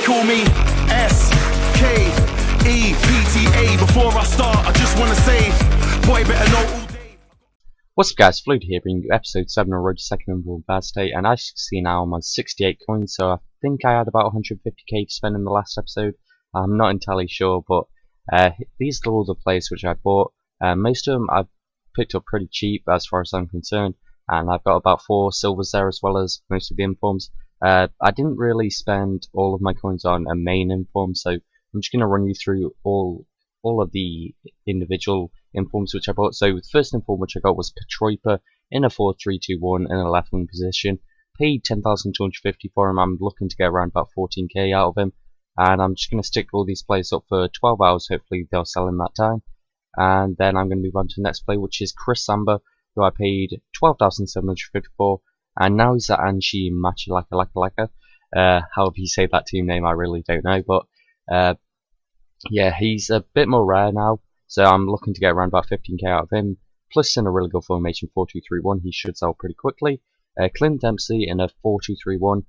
call me SKEPTA. Before I start, I just wanna say, boy, better know all day. What's up guys, TheFludeh here bringing you episode 7 on road to second overall Vaz state, and as you can see now I'm on 68 coins, so I think I had about 150k to spend in the last episode. I'm not entirely sure, but these are all the players which I bought. Most of them I've picked up pretty cheap as far as I'm concerned, and I've got about 4 silvers there as well as most of the informs. I didn't really spend all of my coins on a main inform, so I'm just going to run you through all of the individual informs which I bought. So the first inform which I got was Petroipa in a 4-3-2-1 in a left wing position. Paid 10,250 for him. I'm looking to get around about 14k out of him, and I'm just going to stick all these players up for 12 hours. Hopefully they'll sell in that time, and then I'm going to move on to the next player, which is Chris Samba, who I paid 12,750 for, and now he's at Anshi Machalaka. However you say that team name, I really don't know, but yeah, he's a bit more rare now, so I'm looking to get around about 15k out of him. Plus, in a really good formation 4-2-3-1, he should sell pretty quickly. Clint Dempsey in a 4-2-3-1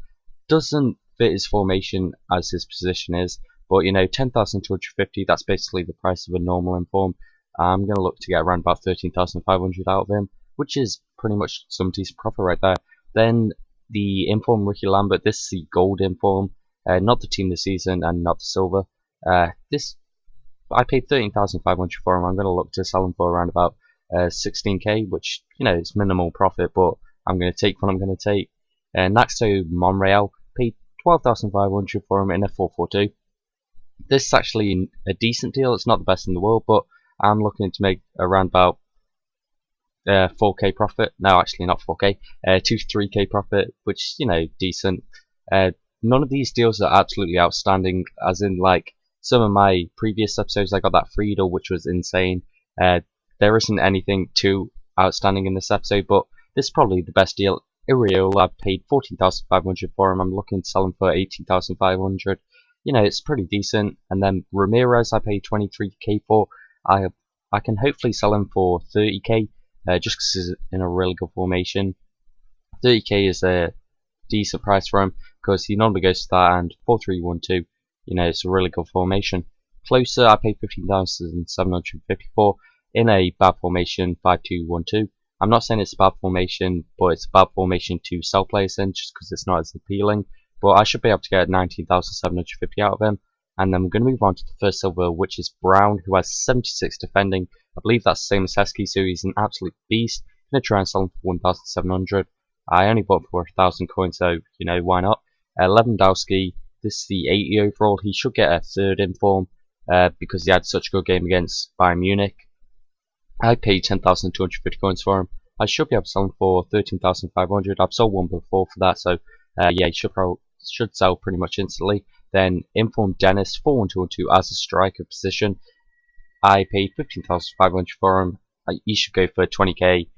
doesn't fit his formation as his position is, but you know, 10,250, that's basically the price of a normal inform. I'm going to look to get around about 13,500 out of him, which is pretty much some decent profit right there. Then the inform Ricky Lambert, this is the gold inform, not the team this season and not the silver. This I paid 13,500 for him. I'm going to look to sell him for around about 16k, which, you know, is minimal profit, but I'm going to take what I'm going to take. Naxo Monreal, paid 12,500 for him in a 4-4-2. This is actually a decent deal. It's not the best in the world, but I'm looking to make around about 4k profit. No, actually not 4k, 2 to 3k profit, which, you know, decent. None of these deals are absolutely outstanding, as in like some of my previous episodes I got that Friedel, which was insane. There isn't anything too outstanding in this episode, but this is probably the best deal. Iriol, I paid 14,500 for him. I'm looking to sell him for 18,500. You know, it's pretty decent. And then Ramirez, I paid 23k for. I can hopefully sell him for 30k, just because he's in a really good formation. 30k is a decent price for him, because he normally goes to that, and 4-3-1-2, you know, it's a really good formation. Closer, I paid 15,754 in a bad formation 5-2-1-2. I'm not saying it's a bad formation, but it's a bad formation to sell players in, just because it's not as appealing. But I should be able to get 19,750 out of him. And then we're going to move on to the first silver, which is Brown, who has 76 defending. I believe that's the same as Heskey, so he's an absolute beast. I'm going to try and sell him for 1,700. I only bought for 1,000 coins, so, you know, why not? Lewandowski, this is the 80 overall. He should get a third inform because he had such a good game against Bayern Munich. I paid 10,250 coins for him. I should be able to sell him for 13,500. I've sold one before for that, so yeah, he should sell pretty much instantly. Then inform Dennis 4-1-2-1-2 as a striker position. I paid 15,500 for him. He should go for 20k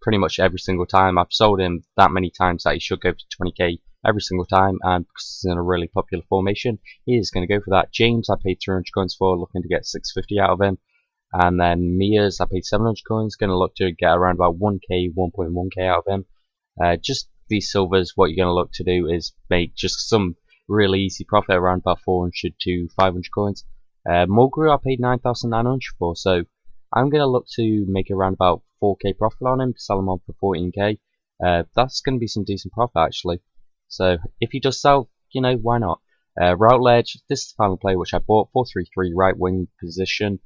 pretty much every single time. I've sold him that many times that he should go for 20k every single time, and because he's in a really popular formation, he is going to go for that. James, I paid 300 coins for, looking to get 650 out of him. And then Mia's, I paid 700 coins, going to look to get around about 1k, 1.1k out of him. Just these silvers, what you're going to look to do is make just some really easy profit, around about 400 to 500 coins. Mulgrew, I paid 9,900 for, so I'm going to look to make around about 4k profit on him, sell him on for 14k. That's going to be some decent profit actually. So if he does sell, you know, why not? Routledge, this is the final player which I bought, 4-3-3 right wing position,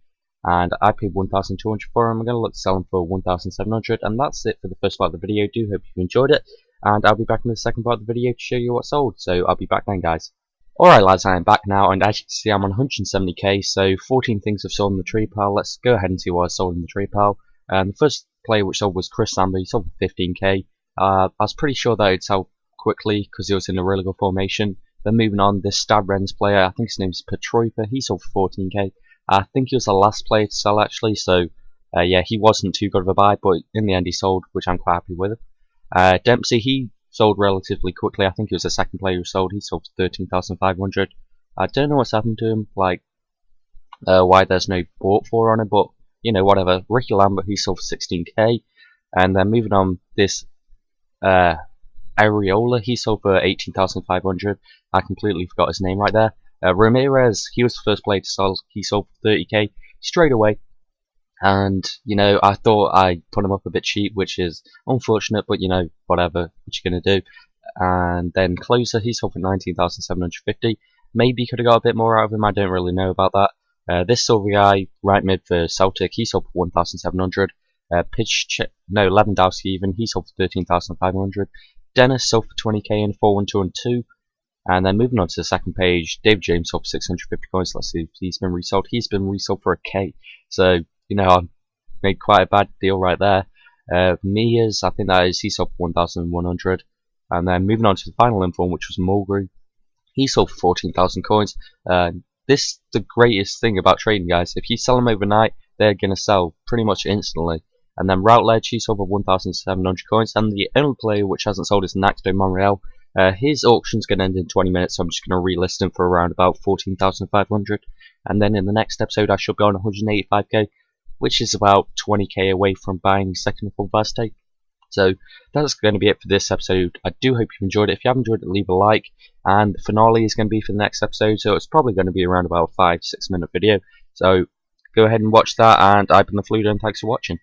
and I paid 1,200 for him. I'm going to look to sell him for 1,700, and that's it for the first part of the video. Do hope you enjoyed it, and I'll be back in the second part of the video to show you what sold, so I'll be back then, guys. Alright lads, I am back now, and as you can see I'm on 170k, so 14 things have sold in the tree pile. Let's go ahead and see what I sold in the tree pile. The first player which sold was Chris Samba. He sold for 15k. I was pretty sure that he'd sell quickly because he was in a really good formation. Then moving on, this Stad Rennes player, I think his name's Petroipa, he sold for 14k. I think he was the last player to sell actually, so yeah, he wasn't too good of a buy, but in the end he sold, which I'm quite happy with. Dempsey, he sold relatively quickly. I think he was the second player who sold. He sold for 13,500. I don't know what's happened to him, like why there's no bought for on it, but you know, whatever. Ricky Lambert, he sold for 16k. And then moving on, this Areola, he sold for 18,500. I completely forgot his name right there. Ramirez, he was the first player to sell. He sold for 30k straight away. And, you know, I thought I put him up a bit cheap, which is unfortunate, but, you know, whatever, what you gonna do. And then Closer, he sold for 19,750. Maybe could have got a bit more out of him, I don't really know about that. This silver guy, right mid for Celtic, he sold for 1,700. Lewandowski even, he sold for 13,500. Dennis sold for 20k in 4-1-2 and 2. And then moving on to the second page, David James sold for 650 coins. Let's see if he's been resold. He's been resold for a K. So, you know, I made quite a bad deal right there. Mia's, I think that is, he sold for 1,100. And then moving on to the final info, which was Mulgrew. He sold for 14,000 coins. This the greatest thing about trading, guys. If you sell them overnight, they're going to sell pretty much instantly. And then Routledge, he sold for 1,700 coins. And the only player which hasn't sold is Naxdo Monreal. His auction's going to end in 20 minutes, so I'm just going to relist him for around about 14,500. And then in the next episode, I should go on 185k, which is about 20k away from buying second full Vaz take. So that's going to be it for this episode. I do hope you've enjoyed it. If you have enjoyed it, leave a like. And the finale is going to be for the next episode, so it's probably going to be around about a 5-6 minute video. So go ahead and watch that, and I've been TheFludeh, and thanks for watching.